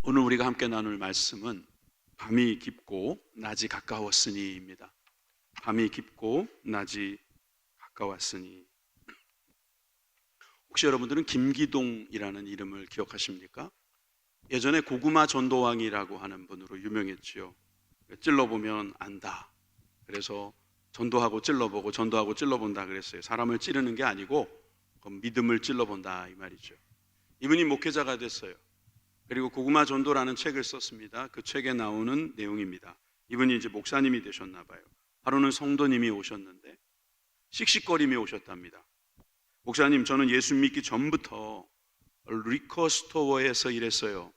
오늘 우리가 함께 나눌 말씀은 밤이 깊고 낮이 가까웠으니입니다. 밤이 깊고 낮이 가까웠으니. 혹시 여러분들은 김기동이라는 이름을 기억하십니까? 예전에 고구마 전도왕이라고 하는 분으로 유명했지요. 찔러보면 안다. 그래서 전도하고 찔러보고 전도하고 찔러본다 그랬어요. 사람을 찌르는 게 아니고 믿음을 찔러본다 이 말이죠. 이분이 목회자가 됐어요. 그리고 고구마 전도라는 책을 썼습니다. 그 책에 나오는 내용입니다. 이분이 이제 목사님이 되셨나 봐요. 하루는 성도님이 오셨는데 씩씩거림이 오셨답니다. 목사님, 저는 예수 믿기 전부터 리커 스토어에서 일했어요.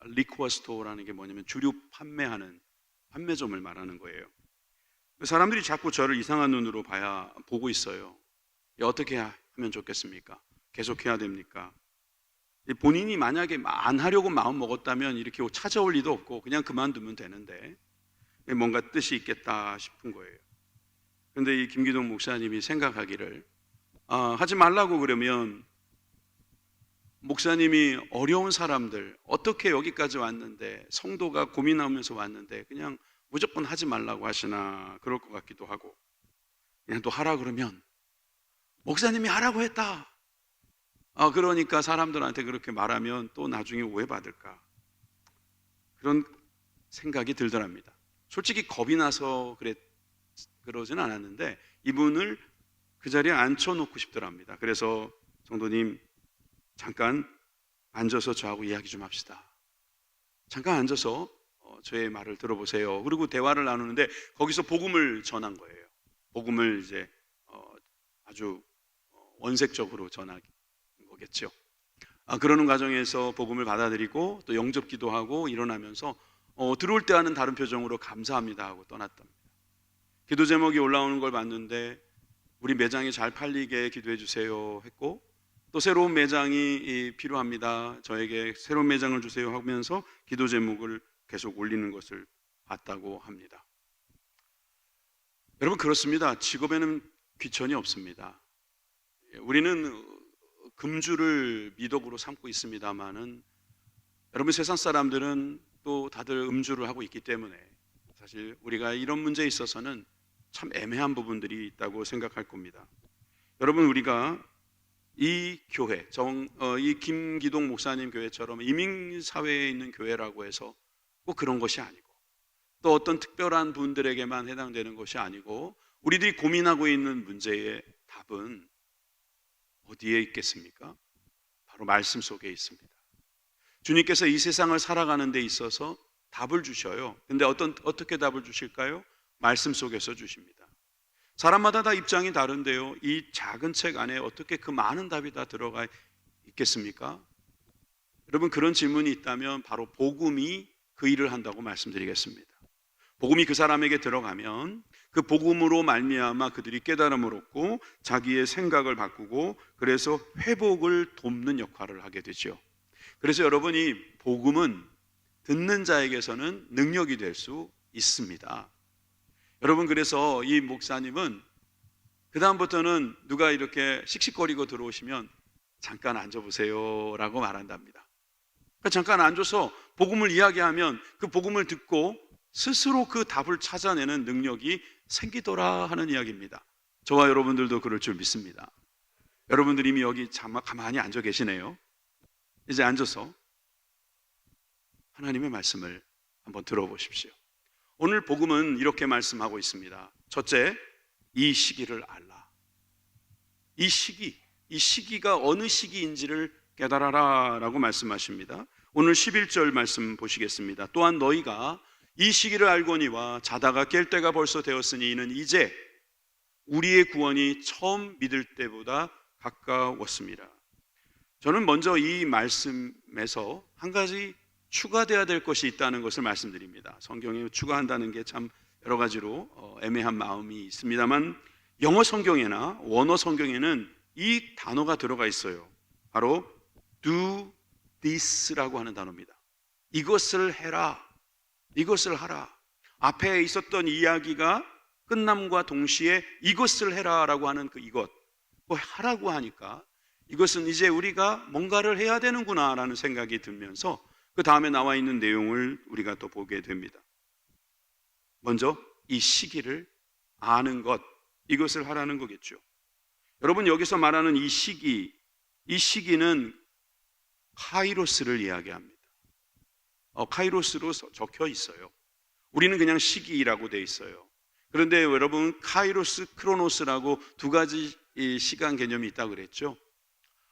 리커 스토어라는 게 뭐냐면 주류 판매하는 판매점을 말하는 거예요. 사람들이 자꾸 저를 이상한 눈으로 보고 있어요. 어떻게 하면 좋겠습니까? 계속해야 됩니까? 본인이 만약에 안 하려고 마음 먹었다면 이렇게 찾아올 리도 없고 그냥 그만두면 되는데 뭔가 뜻이 있겠다 싶은 거예요. 그런데 이 김기동 목사님이 생각하기를 하지 말라고 그러면 목사님이 어려운 사람들 어떻게 여기까지 왔는데 성도가 고민하면서 왔는데 그냥 무조건 하지 말라고 하시나 그럴 것 같기도 하고 그냥 또 하라 그러면 목사님이 하라고 했다. 그러니까 사람들한테 그렇게 말하면 또 나중에 오해받을까 그런 생각이 들더랍니다. 솔직히 겁이 나서 그러진 않았는데 이분을 그 자리에 앉혀놓고 싶더랍니다. 그래서 성도님 잠깐 앉아서 저하고 이야기 좀 합시다. 잠깐 앉아서 저의 말을 들어보세요. 그리고 대화를 나누는데 거기서 복음을 전한 거예요. 복음을 이제 아주 원색적으로 전하기 거겠죠. 그러는 과정에서 복음을 받아들이고 또 영접 기도하고 일어나면서 들어올 때와는 다른 표정으로 감사합니다 하고 떠났답니다. 기도 제목이 올라오는 걸 봤는데 우리 매장이 잘 팔리게 기도해 주세요 했고 또 새로운 매장이 필요합니다. 저에게 새로운 매장을 주세요 하면서 기도 제목을 계속 올리는 것을 봤다고 합니다. 여러분 그렇습니다. 직업에는 귀천이 없습니다. 우리는 금주를 미덕으로 삼고 있습니다만은 여러분 세상 사람들은 또 다들 음주를 하고 있기 때문에 사실 우리가 이런 문제에 있어서는 참 애매한 부분들이 있다고 생각할 겁니다. 여러분 우리가 이 교회, 이 김기동 목사님 교회처럼 이민사회에 있는 교회라고 해서 꼭 그런 것이 아니고 또 어떤 특별한 분들에게만 해당되는 것이 아니고 우리들이 고민하고 있는 문제의 답은 어디에 있겠습니까? 바로 말씀 속에 있습니다. 주님께서 이 세상을 살아가는 데 있어서 답을 주셔요. 근데 어떻게 답을 주실까요? 말씀 속에서 주십니다. 사람마다 다 입장이 다른데요. 이 작은 책 안에 어떻게 그 많은 답이 다 들어가 있겠습니까? 여러분 그런 질문이 있다면 바로 복음이 그 일을 한다고 말씀드리겠습니다. 복음이 그 사람에게 들어가면 그 복음으로 말미암아 그들이 깨달음을 얻고 자기의 생각을 바꾸고 그래서 회복을 돕는 역할을 하게 되죠. 그래서 여러분이 복음은 듣는 자에게서는 능력이 될 수 있습니다. 여러분 그래서 이 목사님은 그 다음부터는 누가 이렇게 씩씩거리고 들어오시면 잠깐 앉아보세요 라고 말한답니다. 그러니까 잠깐 앉아서 복음을 이야기하면 그 복음을 듣고 스스로 그 답을 찾아내는 능력이 생기더라 하는 이야기입니다. 저와 여러분들도 그럴 줄 믿습니다. 여러분들이 이미 여기 가만히 앉아 계시네요. 이제 앉아서 하나님의 말씀을 한번 들어보십시오. 오늘 복음은 이렇게 말씀하고 있습니다. 첫째, 이 시기를 알라. 이 시기가 어느 시기인지를 깨달아라 라고 말씀하십니다. 오늘 11절 말씀 보시겠습니다. 또한 너희가 이 시기를 알거니와 자다가 깰 때가 벌써 되었으니 이는 이제 우리의 구원이 처음 믿을 때보다 가까웠습니다. 저는 먼저 이 말씀에서 한 가지 추가되어야 될 것이 있다는 것을 말씀드립니다. 성경에 추가한다는 게 참 여러 가지로 애매한 마음이 있습니다만 영어 성경이나 원어 성경에는 이 단어가 들어가 있어요. 바로 do this라고 하는 단어입니다. 이것을 해라. 이것을 하라. 앞에 있었던 이야기가 끝남과 동시에 이것을 해라라고 하는 그 이것, 하라고 하니까 이것은 이제 우리가 뭔가를 해야 되는구나라는 생각이 들면서 그 다음에 나와 있는 내용을 우리가 또 보게 됩니다. 먼저 이 시기를 아는 것, 이것을 하라는 거겠죠. 여러분, 여기서 말하는 이 시기는 카이로스를 이야기합니다. 카이로스로 적혀 있어요. 우리는 그냥 시기라고 돼 있어요. 그런데 여러분, 카이로스, 크로노스라고 두 가지 시간 개념이 있다고 그랬죠.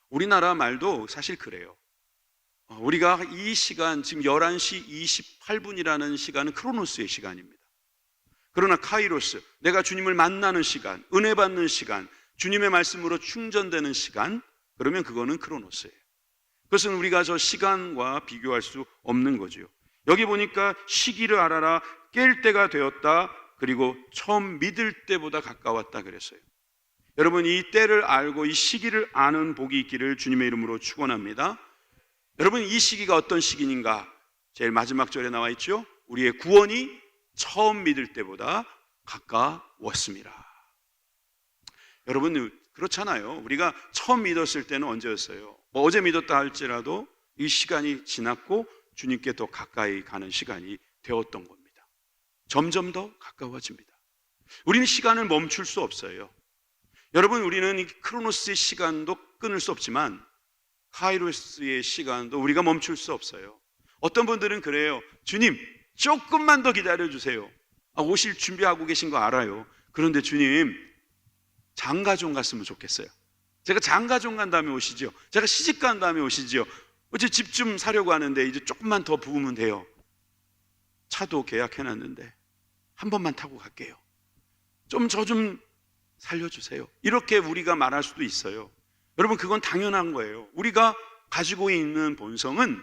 우리나라 말도 사실 그래요. 우리가 이 시간, 지금 11시 28분이라는 시간은 크로노스의 시간입니다. 그러나 카이로스, 내가 주님을 만나는 시간, 은혜 받는 시간, 주님의 말씀으로 충전되는 시간, 그러면 그거는 크로노스예요. 그것은 우리가 저 시간과 비교할 수 없는 거죠. 여기 보니까 시기를 알아라, 깰 때가 되었다, 그리고 처음 믿을 때보다 가까웠다 그랬어요. 여러분, 이 때를 알고 이 시기를 아는 복이 있기를 주님의 이름으로 축원합니다. 여러분, 이 시기가 어떤 시기인가? 제일 마지막 절에 나와 있죠. 우리의 구원이 처음 믿을 때보다 가까웠습니다. 여러분, 그렇잖아요. 우리가 처음 믿었을 때는 언제였어요? 어제 믿었다 할지라도 이 시간이 지났고 주님께 더 가까이 가는 시간이 되었던 겁니다. 점점 더 가까워집니다. 우리는 시간을 멈출 수 없어요. 여러분, 우리는 이 크로노스의 시간도 끊을 수 없지만 카이로스의 시간도 우리가 멈출 수 없어요. 어떤 분들은 그래요. 주님, 조금만 더 기다려주세요. 오실 준비하고 계신 거 알아요. 그런데 주님, 장가 좀 갔으면 좋겠어요. 제가 장가 좀 간 다음에 오시죠. 제가 시집 간 다음에 오시죠. 어제 집 좀 사려고 하는데 이제 조금만 더 부으면 돼요. 차도 계약해놨는데 한 번만 타고 갈게요. 저 좀 살려주세요. 이렇게 우리가 말할 수도 있어요. 여러분, 그건 당연한 거예요. 우리가 가지고 있는 본성은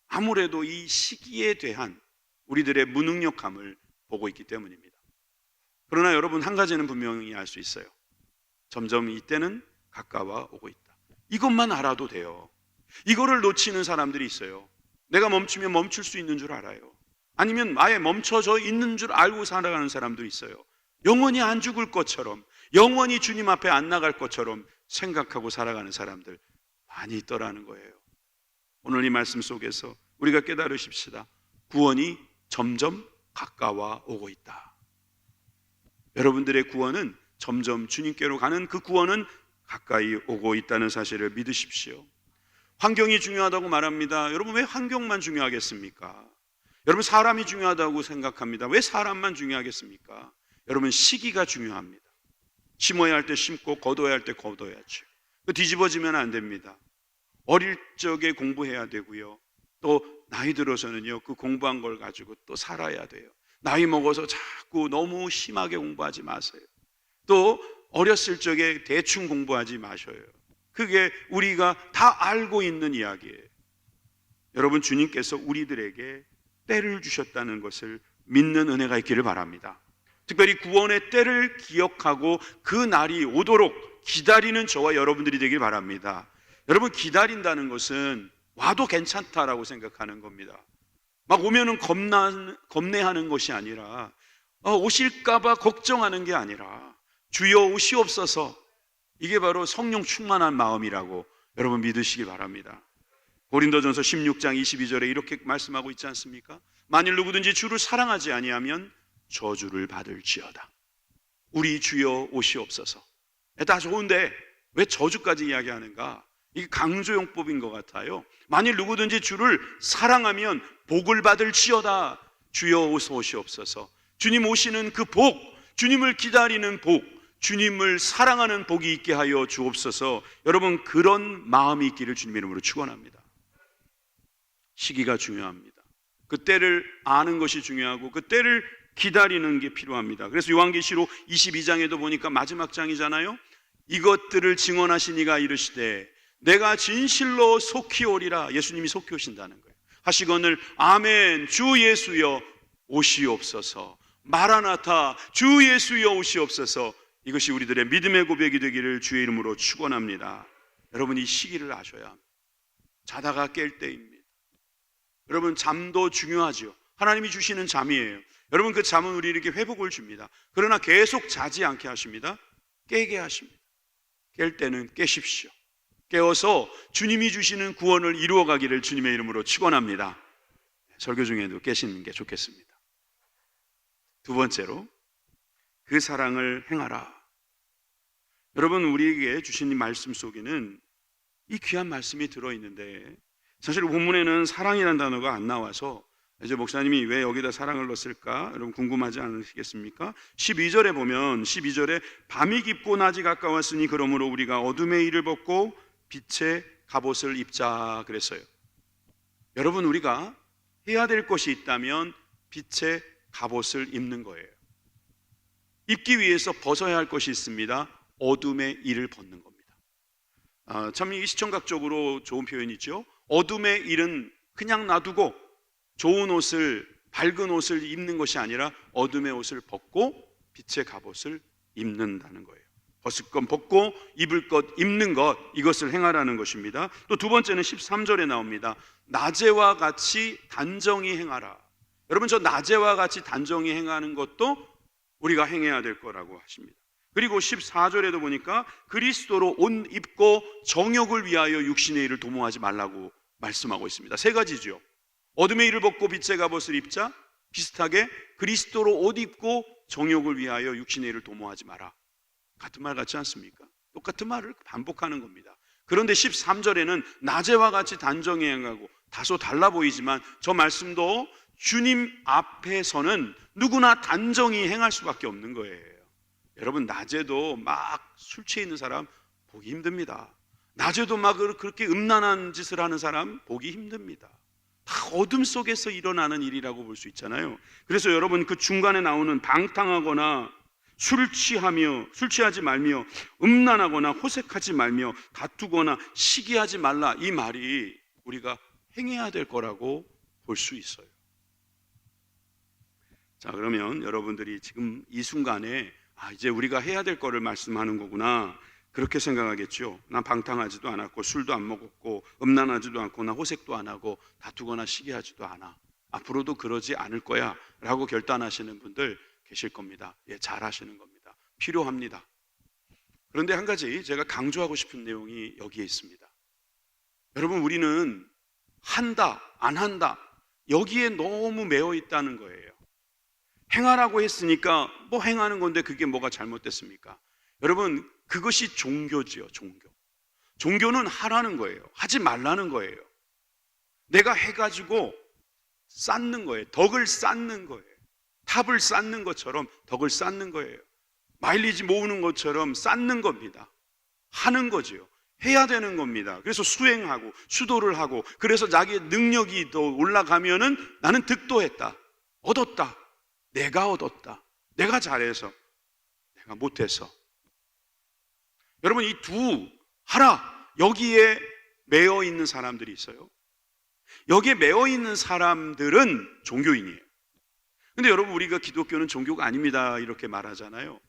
아무래도 이 시기에 대한 우리들의 무능력함을 보고 있기 때문입니다. 그러나 여러분, 한 가지는 분명히 알 수 있어요. 점점 이때는 가까워 오고 있다. 이것만 알아도 돼요. 이거를 놓치는 사람들이 있어요. 내가 멈추면 멈출 수 있는 줄 알아요. 아니면 아예 멈춰져 있는 줄 알고 살아가는 사람들이 있어요. 영원히 안 죽을 것처럼, 영원히 주님 앞에 안 나갈 것처럼 생각하고 살아가는 사람들 많이 있더라는 거예요. 오늘 이 말씀 속에서 우리가 깨달으십시다. 구원이 점점 가까워 오고 있다. 여러분들의 구원은 점점 주님께로 가는 그 구원은 가까이 오고 있다는 사실을 믿으십시오. 환경이 중요하다고 말합니다. 여러분, 왜 환경만 중요하겠습니까? 여러분, 사람이 중요하다고 생각합니다. 왜 사람만 중요하겠습니까? 여러분, 시기가 중요합니다. 심어야 할 때 심고 거둬야 할 때 거둬야죠. 뒤집어지면 안 됩니다. 어릴 적에 공부해야 되고요. 또 나이 들어서는요, 그 공부한 걸 가지고 또 살아야 돼요. 나이 먹어서 자꾸 너무 심하게 공부하지 마세요. 또 어렸을 적에 대충 공부하지 마셔요. 그게 우리가 다 알고 있는 이야기예요. 여러분, 주님께서 우리들에게 때를 주셨다는 것을 믿는 은혜가 있기를 바랍니다. 특별히 구원의 때를 기억하고 그 날이 오도록 기다리는 저와 여러분들이 되길 바랍니다. 여러분, 기다린다는 것은 와도 괜찮다라고 생각하는 겁니다. 막 오면은 겁내하는 것이 아니라, 오실까봐 걱정하는 게 아니라, 주여 오시옵소서, 이게 바로 성령 충만한 마음이라고 여러분 믿으시기 바랍니다. 고린도전서 16장 22절에 이렇게 말씀하고 있지 않습니까? 만일 누구든지 주를 사랑하지 아니하면 저주를 받을지어다. 우리 주여 오시옵소서. 다 좋은데 왜 저주까지 이야기하는가? 이게 강조용법인 것 같아요. 만일 누구든지 주를 사랑하면 복을 받을지어다. 주여 어서 오시옵소서. 주님 오시는 그 복, 주님을 기다리는 복, 주님을 사랑하는 복이 있게 하여 주옵소서. 여러분, 그런 마음이 있기를 주님의 이름으로 축원합니다. 시기가 중요합니다. 그 때를 아는 것이 중요하고 그 때를 기다리는 게 필요합니다. 그래서 요한계시록 22장에도 보니까 마지막 장이잖아요. 이것들을 증언하신 이가 이르시되 내가 진실로 속히 오리라. 예수님이 속히 오신다는 거예요. 하시거늘 아멘. 주 예수여 오시옵소서. 마라나타. 주 예수여 오시옵소서. 이것이 우리들의 믿음의 고백이 되기를 주의 이름으로 축원합니다. 여러분, 이 시기를 아셔야 합니다. 자다가 깰 때입니다. 여러분, 잠도 중요하죠. 하나님이 주시는 잠이에요. 여러분, 그 잠은 우리에게 회복을 줍니다. 그러나 계속 자지 않게 하십니다. 깨게 하십니다. 깰 때는 깨십시오. 깨어서 주님이 주시는 구원을 이루어가기를 주님의 이름으로 축원합니다. 설교 중에도 깨시는 게 좋겠습니다. 두 번째로, 그 사랑을 행하라. 여러분, 우리에게 주신 이 말씀 속에는 이 귀한 말씀이 들어있는데, 사실 본문에는 사랑이라는 단어가 안 나와서 이제 목사님이 왜 여기다 사랑을 넣었을까? 여러분 궁금하지 않으시겠습니까? 12절에 보면, 12절에 밤이 깊고 낮이 가까웠으니 그러므로 우리가 어둠의 일을 벗고 빛의 갑옷을 입자 그랬어요. 여러분, 우리가 해야 될 것이 있다면 빛의 갑옷을 입는 거예요. 입기 위해서 벗어야 할 것이 있습니다. 어둠의 일을 벗는 겁니다. 참 이 시청각적으로 좋은 표현이죠. 어둠의 일은 그냥 놔두고 좋은 옷을, 밝은 옷을 입는 것이 아니라 어둠의 옷을 벗고 빛의 갑옷을 입는다는 거예요. 벗을 것 벗고 입을 것 입는 것, 이것을 행하라는 것입니다. 또 두 번째는 13절에 나옵니다. 낮에와 같이 단정히 행하라. 여러분, 저 낮에와 같이 단정히 행하는 것도 우리가 행해야 될 거라고 하십니다. 그리고 14절에도 보니까 그리스도로 옷 입고 정욕을 위하여 육신의 일을 도모하지 말라고 말씀하고 있습니다. 세 가지죠. 어둠의 일을 벗고 빛의 갑옷을 입자, 비슷하게 그리스도로 옷 입고 정욕을 위하여 육신의 일을 도모하지 마라. 같은 말 같지 않습니까? 똑같은 말을 반복하는 겁니다. 그런데 13절에는 낮에와 같이 단정히 행하고, 다소 달라 보이지만 저 말씀도 주님 앞에서는 누구나 단정히 행할 수밖에 없는 거예요. 여러분, 낮에도 막 술 취해 있는 사람 보기 힘듭니다. 낮에도 막 그렇게 음란한 짓을 하는 사람 보기 힘듭니다. 다 어둠 속에서 일어나는 일이라고 볼 수 있잖아요. 그래서 여러분, 그 중간에 나오는 방탕하거나 술 취하지 말며 음란하거나 호색하지 말며 다투거나 시기하지 말라, 이 말이 우리가 행해야 될 거라고 볼 수 있어요. 자, 그러면 여러분들이 지금 이 순간에 이제 우리가 해야 될 거를 말씀하는 거구나, 그렇게 생각하겠죠. 난 방탕하지도 않았고 술도 안 먹었고 음란하지도 않고 나 호색도 안 하고 다투거나 시기하지도 않아, 앞으로도 그러지 않을 거야 라고 결단하시는 분들 계실 겁니다. 예, 잘하시는 겁니다. 필요합니다. 그런데 한 가지 제가 강조하고 싶은 내용이 여기에 있습니다. 여러분, 우리는 한다 안 한다 여기에 너무 매여 있다는 거예요. 행하라고 했으니까 뭐 행하는 건데 그게 뭐가 잘못됐습니까? 여러분, 그것이 종교지요. 종교는 하라는 거예요. 하지 말라는 거예요. 내가 해가지고 쌓는 거예요. 덕을 쌓는 거예요. 탑을 쌓는 것처럼 덕을 쌓는 거예요. 마일리지 모으는 것처럼 쌓는 겁니다. 하는 거지요. 해야 되는 겁니다. 그래서 수행하고 수도를 하고, 그래서 자기의 능력이 더 올라가면은 나는 득도했다, 얻었다, 내가 얻었다, 내가 잘해서, 내가 못해서. 여러분, 이 두 하라, 여기에 매여 있는 사람들이 있어요. 여기에 매여 있는 사람들은 종교인이에요. 근데 여러분, 우리가 기독교는 종교가 아닙니다 이렇게 말하잖아요.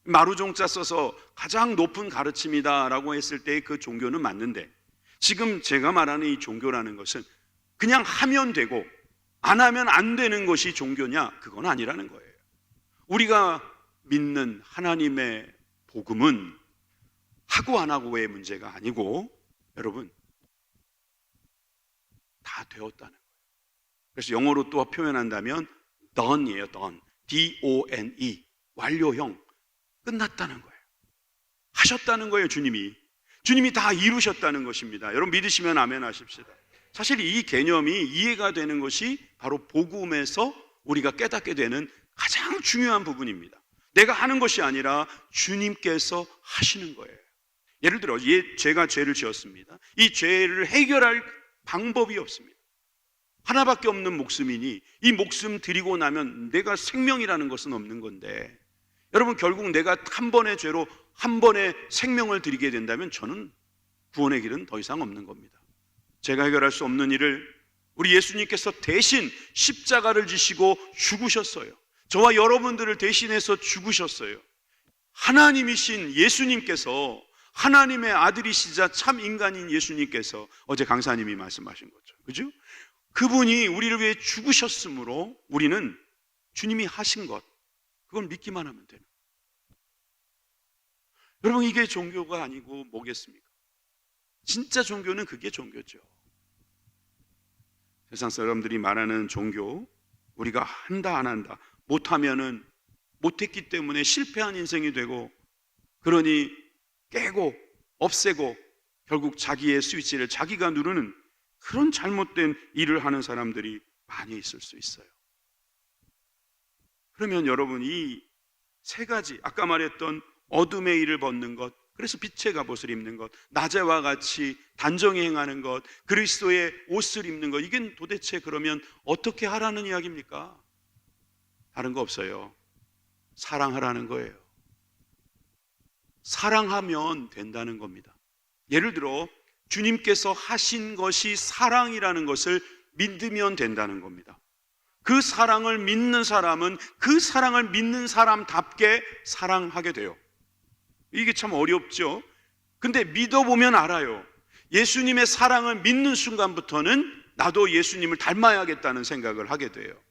마루종자 써서 가장 높은 가르침이다 라고 했을 때 그 종교는 맞는데, 지금 제가 말하는 이 종교라는 것은 그냥 하면 되고 안 하면 안 되는 것이 종교냐? 그건 아니라는 거예요. 우리가 믿는 하나님의 복음은 하고 안 하고의 문제가 아니고, 여러분, 다 되었다는 거예요. 그래서 영어로 또 표현한다면 done이에요. done, D-O-N-E, 완료형, 끝났다는 거예요. 하셨다는 거예요. 주님이 다 이루셨다는 것입니다. 여러분, 믿으시면 아멘 하십시다. 사실 이 개념이 이해가 되는 것이 바로 복음에서 우리가 깨닫게 되는 가장 중요한 부분입니다. 내가 하는 것이 아니라 주님께서 하시는 거예요. 예를 들어, 제가 죄를 지었습니다. 이 죄를 해결할 방법이 없습니다. 하나밖에 없는 목숨이니 이 목숨 드리고 나면 내가 생명이라는 것은 없는 건데, 여러분, 결국 내가 한 번의 죄로 한 번의 생명을 드리게 된다면 저는 구원의 길은 더 이상 없는 겁니다. 제가 해결할 수 없는 일을 우리 예수님께서 대신 십자가를 지시고 죽으셨어요. 저와 여러분들을 대신해서 죽으셨어요. 하나님이신 예수님께서, 하나님의 아들이시자 참 인간인 예수님께서, 어제 강사님이 말씀하신 거죠. 그죠? 그분이 우리를 위해 죽으셨으므로 우리는 주님이 하신 것, 그걸 믿기만 하면 되는 거예요. 여러분, 이게 종교가 아니고 뭐겠습니까? 진짜 종교는 그게 종교죠. 세상 사람들이 말하는 종교, 우리가 한다 안 한다, 못하면은 못했기 때문에 실패한 인생이 되고, 그러니 깨고 없애고 결국 자기의 스위치를 자기가 누르는 그런 잘못된 일을 하는 사람들이 많이 있을 수 있어요. 그러면 여러분, 이 세 가지, 아까 말했던 어둠의 일을 벗는 것, 그래서 빛의 갑옷을 입는 것, 낮에와 같이 단정히 행하는 것, 그리스도의 옷을 입는 것, 이게 도대체 그러면 어떻게 하라는 이야기입니까? 다른 거 없어요. 사랑하라는 거예요. 사랑하면 된다는 겁니다. 예를 들어 주님께서 하신 것이 사랑이라는 것을 믿으면 된다는 겁니다. 그 사랑을 믿는 사람은 그 사랑을 믿는 사람답게 사랑하게 돼요. 이게 참 어렵죠. 근데 믿어보면 알아요. 예수님의 사랑을 믿는 순간부터는 나도 예수님을 닮아야겠다는 생각을 하게 돼요.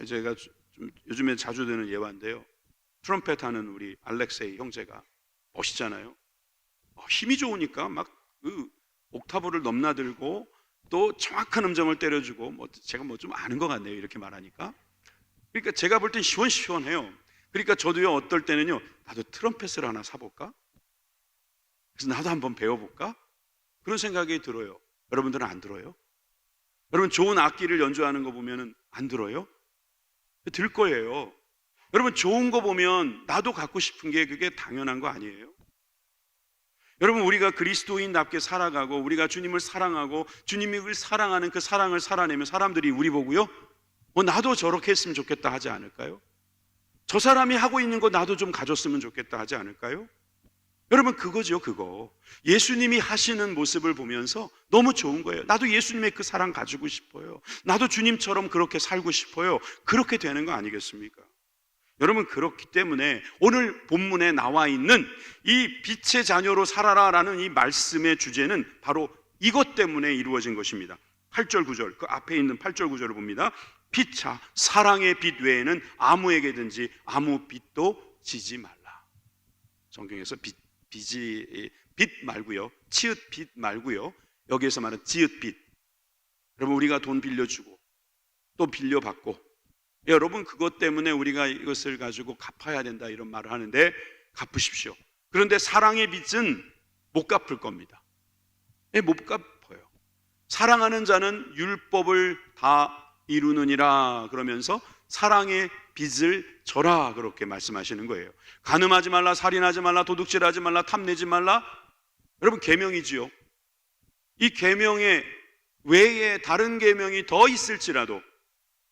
제가 좀 요즘에 자주 드는 예화인데요, 트럼펫 하는 우리 알렉세이 형제가 멋있잖아요. 힘이 좋으니까 막 그 옥타브를 넘나들고 또 정확한 음정을 때려주고, 제가 좀 아는 것 같네요, 이렇게 말하니까. 그러니까 제가 볼 땐 시원시원해요. 그러니까 저도요, 어떨 때는요, 나도 트럼펫을 하나 사볼까? 그래서 나도 한번 배워볼까? 그런 생각이 들어요. 여러분들은 안 들어요? 여러분, 좋은 악기를 연주하는 거 보면 안 들어요? 들 거예요. 여러분, 좋은 거 보면 나도 갖고 싶은 게 그게 당연한 거 아니에요? 여러분, 우리가 그리스도인답게 살아가고 우리가 주님을 사랑하고 주님이 우리를 사랑하는 그 사랑을 살아내면 사람들이 우리 보고요, 나도 저렇게 했으면 좋겠다 하지 않을까요? 저 사람이 하고 있는 거 나도 좀 가졌으면 좋겠다 하지 않을까요? 여러분, 그거죠, 그거. 예수님이 하시는 모습을 보면서 너무 좋은 거예요. 나도 예수님의 그 사랑 가지고 싶어요. 나도 주님처럼 그렇게 살고 싶어요. 그렇게 되는 거 아니겠습니까? 여러분, 그렇기 때문에 오늘 본문에 나와 있는 이 빛의 자녀로 살아라라는 이 말씀의 주제는 바로 이것 때문에 이루어진 것입니다. 8절 9절, 그 앞에 있는 8절 9절을 봅니다. 피차 사랑의 빛 외에는 아무에게든지 아무 빛도 지지 말라. 성경에서 빛 말고요, 치읓 빛 말고요, 여기에서 말하는 지읒 빛. 여러분, 우리가 돈 빌려주고 또 빌려받고, 여러분, 그것 때문에 우리가 이것을 가지고 갚아야 된다 이런 말을 하는데, 갚으십시오. 그런데 사랑의 빛은 못 갚을 겁니다. 못 갚아요. 사랑하는 자는 율법을 다 이루느니라 그러면서 사랑의 빚을 져라, 그렇게 말씀하시는 거예요. 간음하지 말라, 살인하지 말라, 도둑질하지 말라, 탐내지 말라. 여러분, 계명이지요. 이 계명에 외에 다른 계명이 더 있을지라도,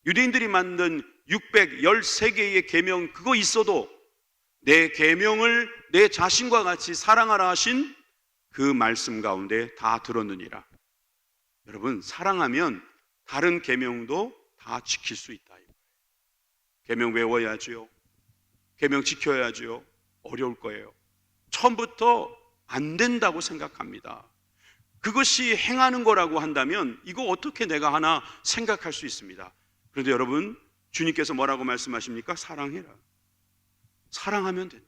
유대인들이 만든 613개의 계명, 그거 있어도 내 계명을 내 자신과 같이 사랑하라 하신 그 말씀 가운데 다 들었느니라. 여러분, 사랑하면 다른 계명도 다 지킬 수 있다. 계명 외워야죠. 계명 지켜야죠. 어려울 거예요. 처음부터 안 된다고 생각합니다. 그것이 행하는 거라고 한다면 이거 어떻게 내가 하나 생각할 수 있습니다. 그런데 여러분, 주님께서 뭐라고 말씀하십니까? 사랑해라. 사랑하면 된다.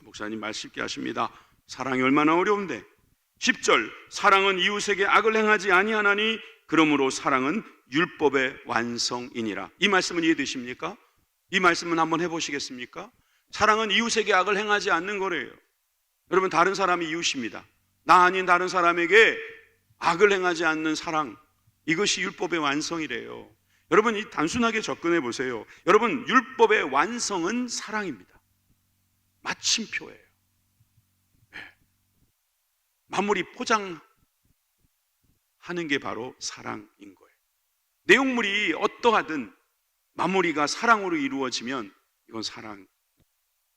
목사님 말 쉽게 하십니다. 사랑이 얼마나 어려운데. 10절, 사랑은 이웃에게 악을 행하지 아니하나니 그러므로 사랑은 율법의 완성이니라. 이 말씀은 이해되십니까? 이 말씀은 한번 해보시겠습니까? 사랑은 이웃에게 악을 행하지 않는 거래요. 여러분, 다른 사람이 이웃입니다. 나 아닌 다른 사람에게 악을 행하지 않는 사랑, 이것이 율법의 완성이래요. 여러분, 이 단순하게 접근해 보세요. 여러분, 율법의 완성은 사랑입니다. 마침표예요. 마무리 포장하는 게 바로 사랑인 거예요. 내용물이 어떠하든 마무리가 사랑으로 이루어지면 이건 사랑,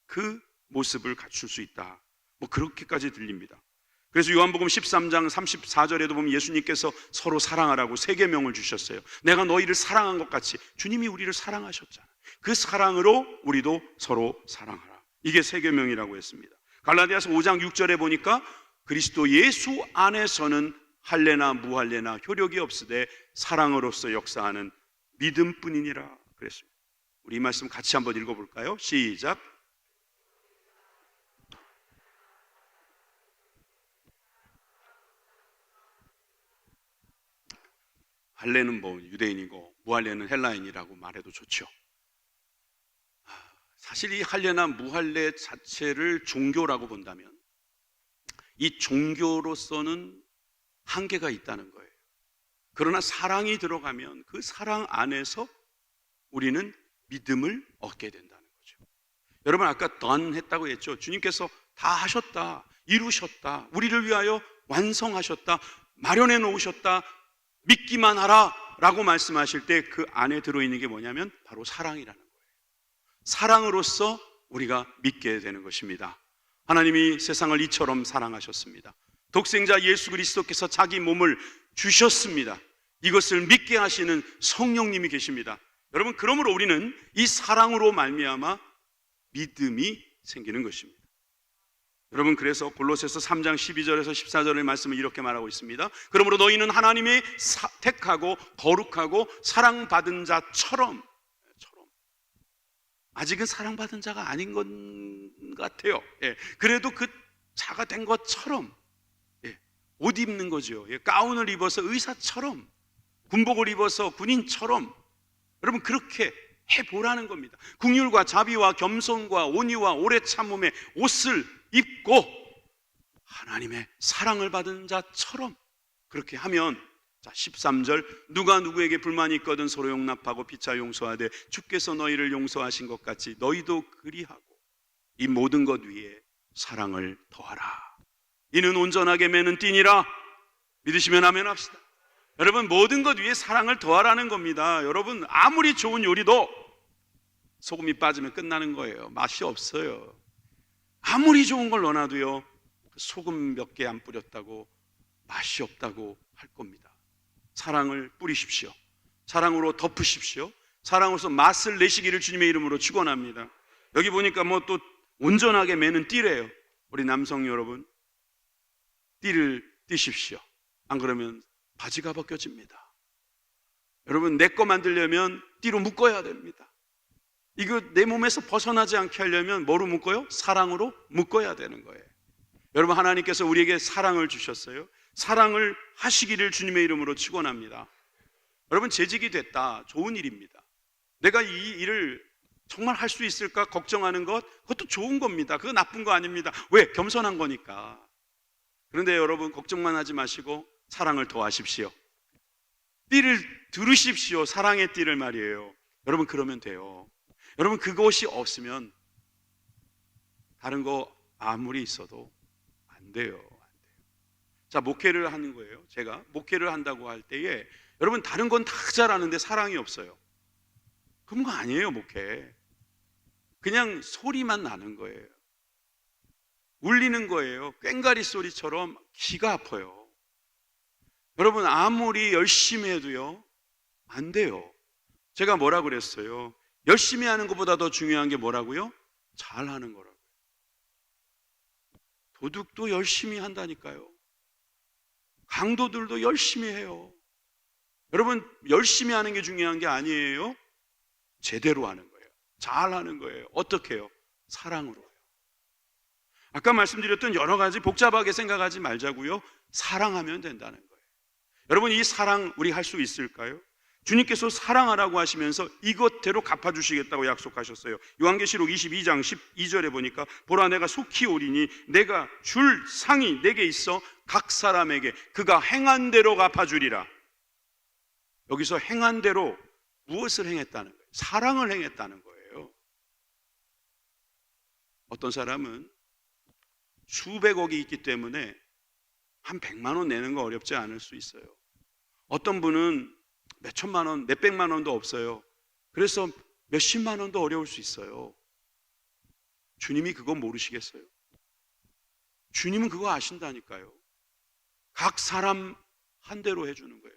그 모습을 갖출 수 있다. 그렇게까지 들립니다. 그래서 요한복음 13장 34절에도 보면 예수님께서 서로 사랑하라고 세 계명을 주셨어요. 내가 너희를 사랑한 것 같이 주님이 우리를 사랑하셨잖아요. 그 사랑으로 우리도 서로 사랑하라. 이게 세 계명이라고 했습니다. 갈라디아서 5장 6절에 보니까 그리스도 예수 안에서는 할례나 무할례나 효력이 없으되 사랑으로서 역사하는 믿음뿐이니라 그랬습니다. 우리 이 말씀 같이 한번 읽어볼까요? 시작. 할례는 뭐 유대인이고 무할례는 헬라인이라고 말해도 좋죠. 사실 이 할례나 무할례 자체를 종교라고 본다면 이 종교로서는 한계가 있다는 거예요. 그러나 사랑이 들어가면 그 사랑 안에서 우리는 믿음을 얻게 된다는 거죠. 여러분 아까 done 했다고 했죠. 주님께서 다 하셨다, 이루셨다, 우리를 위하여 완성하셨다, 마련해 놓으셨다, 믿기만 하라 라고 말씀하실 때 그 안에 들어있는 게 뭐냐면 바로 사랑이라는 거예요. 사랑으로서 우리가 믿게 되는 것입니다. 하나님이 세상을 이처럼 사랑하셨습니다. 독생자 예수 그리스도께서 자기 몸을 주셨습니다. 이것을 믿게 하시는 성령님이 계십니다. 여러분, 그러므로 우리는 이 사랑으로 말미암아 믿음이 생기는 것입니다. 여러분, 그래서 골로새서 3장 12절에서 14절의 말씀을 이렇게 말하고 있습니다. 그러므로 너희는 하나님의 택하고 거룩하고 사랑받은 자처럼, 아직은 사랑받은 자가 아닌 것 같아요. 그래도 그 자가 된 것처럼 옷 입는 거죠. 가운을 입어서 의사처럼, 군복을 입어서 군인처럼, 여러분 그렇게 해보라는 겁니다. 긍휼과 자비와 겸손과 온유와 오래 참음의 옷을 입고 하나님의 사랑을 받은 자처럼 그렇게 하면, 자 13절, 누가 누구에게 불만이 있거든 서로 용납하고 피차 용서하되 주께서 너희를 용서하신 것 같이 너희도 그리하고 이 모든 것 위에 사랑을 더하라. 이는 온전하게 매는 띠니라. 믿으시면 아멘 합시다. 여러분, 모든 것 위에 사랑을 더하라는 겁니다. 여러분, 아무리 좋은 요리도 소금이 빠지면 끝나는 거예요. 맛이 없어요. 아무리 좋은 걸 넣어놔도요, 소금 몇 개 안 뿌렸다고 맛이 없다고 할 겁니다. 사랑을 뿌리십시오. 사랑으로 덮으십시오. 사랑으로서 맛을 내시기를 주님의 이름으로 축원합니다. 여기 보니까 뭐 또 온전하게 매는 띠래요. 우리 남성 여러분, 띠를 띠십시오. 안 그러면 바지가 벗겨집니다. 여러분, 내 거 만들려면 띠로 묶어야 됩니다. 이거 내 몸에서 벗어나지 않게 하려면 뭐로 묶어요? 사랑으로 묶어야 되는 거예요. 여러분, 하나님께서 우리에게 사랑을 주셨어요. 사랑을 하시기를 주님의 이름으로 축원합니다. 여러분, 재직이 됐다, 좋은 일입니다. 내가 이 일을 정말 할 수 있을까 걱정하는 것, 그것도 좋은 겁니다. 그거 나쁜 거 아닙니다. 왜? 겸손한 거니까. 그런데 여러분, 걱정만 하지 마시고 사랑을 더하십시오. 띠를 두르십시오. 사랑의 띠를 말이에요. 여러분, 그러면 돼요. 여러분, 그것이 없으면 다른 거 아무리 있어도 안 돼요. 자, 목회를 하는 거예요. 제가 목회를 한다고 할 때에 여러분, 다른 건 다 잘하는데 사랑이 없어요. 그런 거 아니에요. 목회 그냥 소리만 나는 거예요. 울리는 거예요. 꽹과리 소리처럼 귀가 아파요. 여러분, 아무리 열심히 해도요 안 돼요. 제가 뭐라 그랬어요? 열심히 하는 것보다 더 중요한 게 뭐라고요? 잘하는 거라고요. 도둑도 열심히 한다니까요. 강도들도 열심히 해요. 여러분, 열심히 하는 게 중요한 게 아니에요. 제대로 하는 거예요. 잘하는 거예요. 어떻게 해요? 사랑으로요. 아까 말씀드렸던 여러 가지 복잡하게 생각하지 말자고요. 사랑하면 된다는 거예요. 여러분, 이 사랑 우리 할 수 있을까요? 주님께서 사랑하라고 하시면서 이것대로 갚아주시겠다고 약속하셨어요. 요한계시록 22장 12절에 보니까 보라, 내가 속히 오리니 내가 줄 상이 내게 있어 각 사람에게 그가 행한 대로 갚아주리라. 여기서 행한 대로 무엇을 행했다는 거예요? 사랑을 행했다는 거예요. 어떤 사람은 수백억이 있기 때문에 한 100만 원 내는 거 어렵지 않을 수 있어요. 어떤 분은 몇 천만 원, 몇 백만 원도 없어요. 그래서 몇 십만 원도 어려울 수 있어요. 주님이 그거 모르시겠어요? 주님은 그거 아신다니까요. 각 사람 한 대로 해주는 거예요.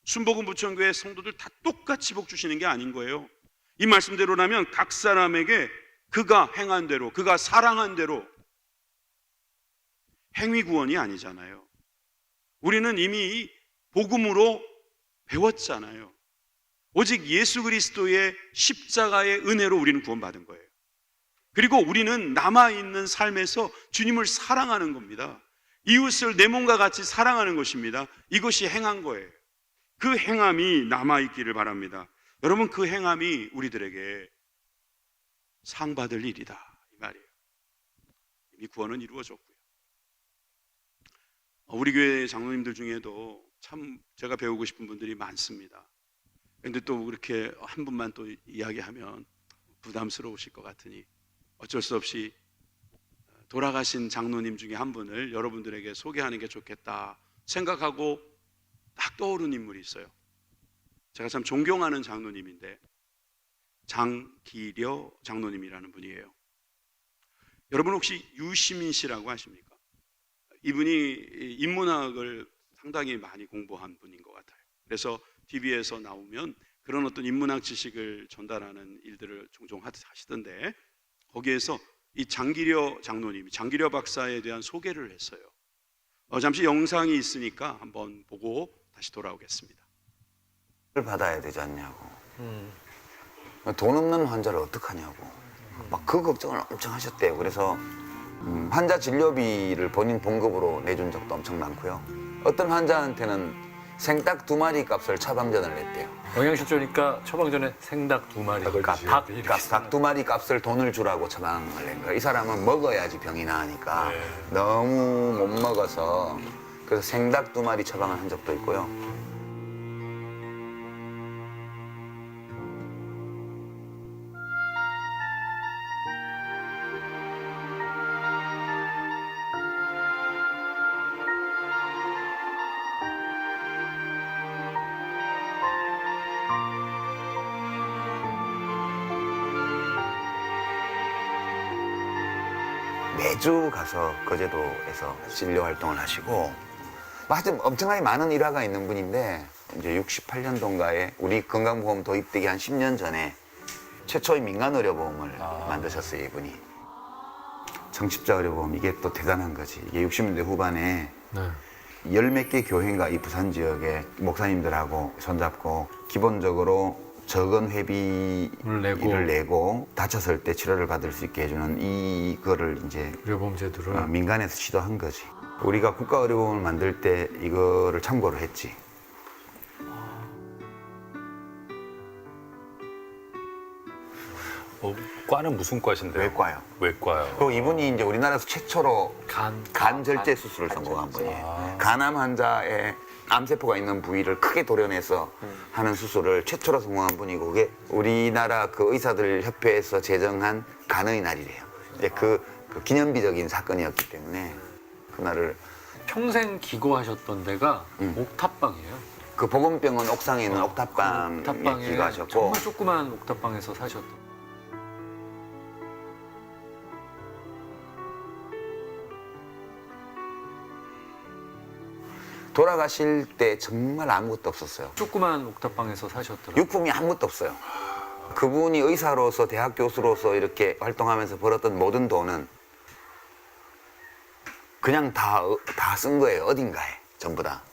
순복음 부천교회 성도들 다 똑같이 복 주시는 게 아닌 거예요. 이 말씀대로라면 각 사람에게 그가 행한 대로, 그가 사랑한 대로. 행위 구원이 아니잖아요. 우리는 이미 복음으로 배웠잖아요. 오직 예수 그리스도의 십자가의 은혜로 우리는 구원받은 거예요. 그리고 우리는 남아있는 삶에서 주님을 사랑하는 겁니다. 이웃을 내 몸과 같이 사랑하는 것입니다. 이것이 행한 거예요. 그 행함이 남아있기를 바랍니다. 여러분, 그 행함이 우리들에게 상 받을 일이다 이 말이에요. 이미 구원은 이루어졌고요. 우리 교회 장로님들 중에도 참 제가 배우고 싶은 분들이 많습니다. 그런데 또 그렇게 한 분만 또 이야기하면 부담스러우실 것 같으니 어쩔 수 없이 돌아가신 장로님 중에 한 분을 여러분들에게 소개하는 게 좋겠다 생각하고 딱 떠오른 인물이 있어요. 제가 참 존경하는 장로님인데 장기려 장로님이라는 분이에요. 여러분 혹시 유시민 씨라고 아십니까? 이분이 인문학을 상당히 많이 공부한 분인 것 같아요. 그래서 TV에서 나오면 그런 어떤 인문학 지식을 전달하는 일들을 종종 하시던데 거기에서 이 장기려 장로님이 장기려 박사에 대한 소개를 했어요. 잠시 영상이 있으니까 한번 보고 다시 돌아오겠습니다. 받아야 되지 않냐고. 돈 없는 환자를 어떡하냐고. 막 그 걱정을 엄청 하셨대요. 그래서 환자 진료비를 본인 봉급으로 내준 적도 엄청 많고요. 어떤 환자한테는 생닭 2마리 값을 처방전을 냈대요. 영양실조니까 처방전에 생닭 2마리. 그러니까 닭 2마리 값을 돈을 주라고 처방을 낸 거예요. 이 사람은 먹어야지 병이 나으니까 너무 못 먹어서 그래서 생닭 2마리 처방을 한 적도 있고요. 매주 가서 거제도에서 진료 활동을 하시고 하여튼 엄청나게 많은 일화가 있는 분인데 이제 68년도인가에 우리 건강보험 도입되기 한 10년 전에 최초의 민간의료보험을 만드셨어요. 이분이 정십자 의료보험. 이게 또 대단한 거지. 이게 60년대 후반에 열 몇 개 교회인가 이 부산 지역의 목사님들하고 손잡고 기본적으로 적은 회비를 내고 다쳤을 때 치료를 받을 수 있게 해주는 이거를 이제 의료보험 제도를 민간에서 시도한 거지. 우리가 국가의료보험을 만들 때 이거를 참고를 했지. 과는 무슨 과신데요? 외과요. 외과요. 그리고 이분이 이제 우리나라에서 최초로 간 간절제 수술을 성공한 분이에요. 간암 환자의 암세포가 있는 부위를 크게 도려내서 하는 수술을 최초로 성공한 분이고 그게 우리나라 그 의사들 협회에서 제정한 간의 날이래요. 이제 그 기념비적인 사건이었기 때문에 그날을 평생 기거하셨던 데가 옥탑방이에요. 그 보건병원 옥상에 있는 옥탑방에 옥탑방에 기거하셨고 정말 조그만 옥탑방에서 사셨던. 돌아가실 때 정말 아무것도 없었어요. 조그만 옥탑방에서 사셨더라고요. 유품이 아무것도 없어요. 그분이 의사로서 대학 교수로서 이렇게 활동하면서 벌었던 모든 돈은 그냥 다 쓴 거예요. 어딘가에 전부 다.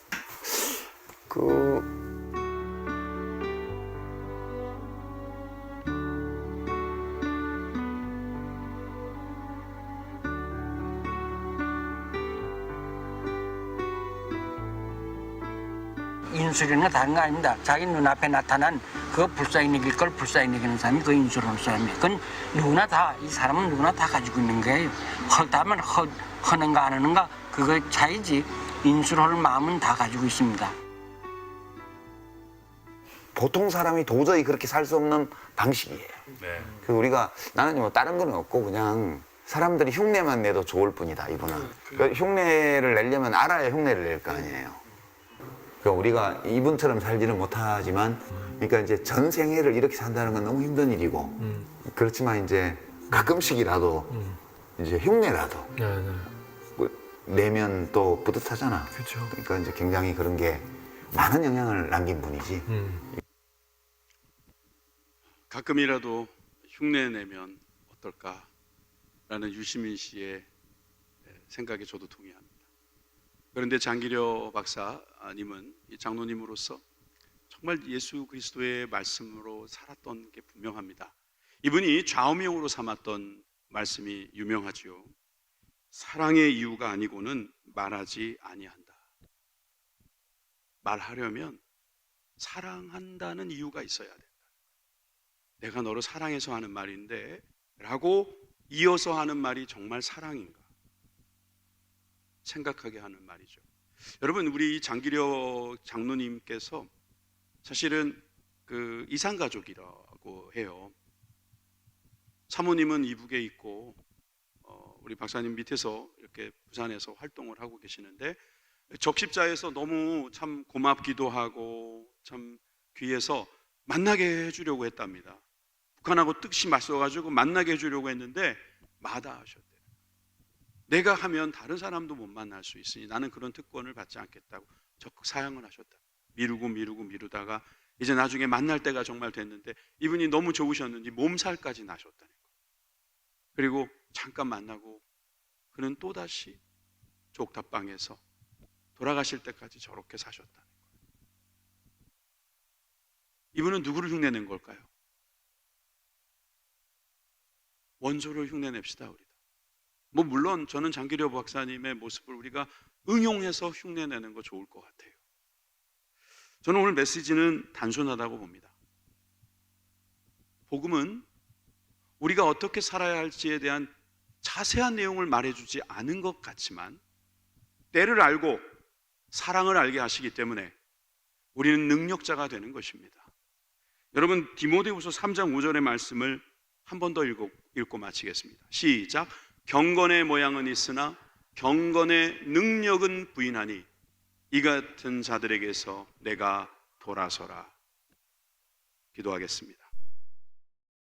인술이나 다른 거 아닙니다. 자기 눈앞에 나타난 그 불쌍히 여길 걸 불쌍히 여기는 사람이 그 인술하는 사람이에요. 그건 누구나 다, 이 사람은 누구나 다 가지고 있는 거예요. 헐다면 허는가 안 하는가 그거 차이지 인술할 마음은 다 가지고 있습니다. 보통 사람이 도저히 그렇게 살 수 없는 방식이에요. 네. 그 우리가 나는 뭐 다른 건 없고 그냥 사람들이 흉내만 내도 좋을 뿐이다. 이분은 그 흉내를 내려면 알아야 흉내를 낼 거 아니에요. 그러니까 우리가 이분처럼 살지는 못하지만, 그러니까 이제 전 생애를 이렇게 산다는 건 너무 힘든 일이고, 그렇지만 이제 가끔씩이라도 이제 흉내라도 내면 또 뿌듯하잖아. 그렇죠. 그러니까 이제 굉장히 그런 게 많은 영향을 남긴 분이지. 가끔이라도 흉내 내면 어떨까라는 유시민 씨의 생각에 저도 동의합니다. 그런데 장기려 박사님은 이 장로님으로서 정말 예수 그리스도의 말씀으로 살았던 게 분명합니다. 이분이 좌우명으로 삼았던 말씀이 유명하지요. 사랑의 이유가 아니고는 말하지 아니한다. 말하려면 사랑한다는 이유가 있어야 된다. 내가 너를 사랑해서 하는 말인데 라고 이어서 하는 말이 정말 사랑인가 생각하게 하는 말이죠. 여러분, 우리 장기려 장로님께서 사실은 그 이산가족이라고 해요. 사모님은 이북에 있고 우리 박사님 밑에서 이렇게 부산에서 활동을 하고 계시는데 적십자에서 너무 참 고맙기도 하고 참 귀해서 만나게 해주려고 했답니다. 북한하고 뜻이 맞서가지고 만나게 해주려고 했는데 마다하셨대요. 내가 하면 다른 사람도 못 만날 수 있으니 나는 그런 특권을 받지 않겠다고 적극 사양을 하셨다. 미루다가 이제 나중에 만날 때가 정말 됐는데 이분이 너무 좋으셨는지 몸살까지 나셨다는 거예요. 그리고 잠깐 만나고 그는 또다시 옥탑방에서 돌아가실 때까지 저렇게 사셨다는 거예요. 이분은 누구를 흉내낸 걸까요? 원조를 흉내냅시다, 우리도. 뭐 물론 저는 장기려 박사님의 모습을 우리가 응용해서 흉내내는 거 좋을 것 같아요. 저는 오늘 메시지는 단순하다고 봅니다. 복음은 우리가 어떻게 살아야 할지에 대한 자세한 내용을 말해주지 않은 것 같지만 때를 알고 사랑을 알게 하시기 때문에 우리는 능력자가 되는 것입니다. 여러분, 디모데후서 3장 5절의 말씀을 한 번 더 읽고 마치겠습니다. 시작. 경건의 모양은 있으나 경건의 능력은 부인하니 이 같은 자들에게서 내가 돌아서라. 기도하겠습니다.